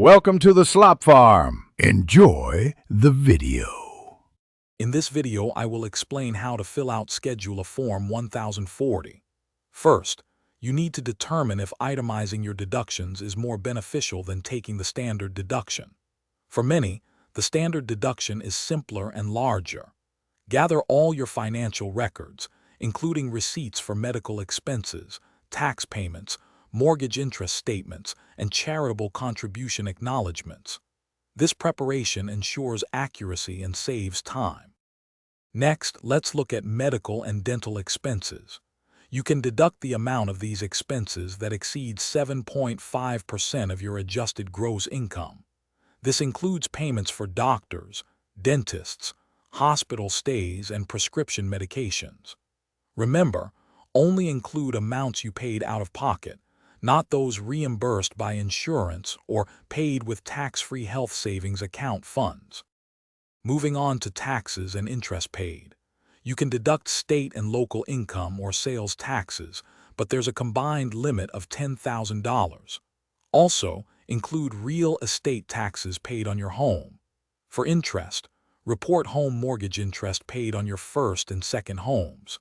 Welcome to the Slop Farm. Enjoy the video. In this video, I will explain how to fill out Schedule of Form 1040. First, you need to determine if itemizing your deductions is more beneficial than taking the standard deduction. For many, the standard deduction is simpler and larger. Gather all your financial records, including receipts for medical expenses, tax payments, mortgage interest statements, and charitable contribution acknowledgments. This preparation ensures accuracy and saves time. Next, let's look at medical and dental expenses. You can deduct the amount of these expenses that exceeds 7.5% of your adjusted gross income. This includes payments for doctors, dentists, hospital stays, and prescription medications. Remember, only include amounts you paid out of pocket, not those reimbursed by insurance or paid with tax-free health savings account funds. Moving on to taxes and interest paid. You can deduct state and local income or sales taxes, but there's a combined limit of $10,000. Also, include real estate taxes paid on your home. For interest, report home mortgage interest paid on your first and second homes.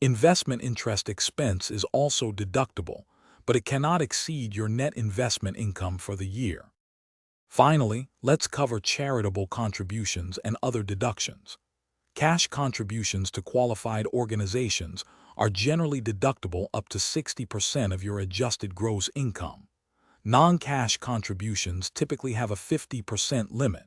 Investment interest expense is also deductible, but it cannot exceed your net investment income for the year. Finally, let's cover charitable contributions and other deductions. Cash contributions to qualified organizations are generally deductible up to 60% of your adjusted gross income. Non-cash contributions typically have a 50% limit.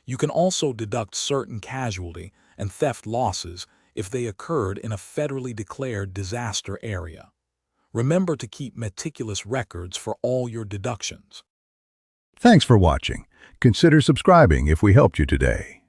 You can also deduct certain casualty and theft losses if they occurred in a federally declared disaster area. Remember to keep meticulous records for all your deductions. Thanks for watching. Consider subscribing if we helped you today.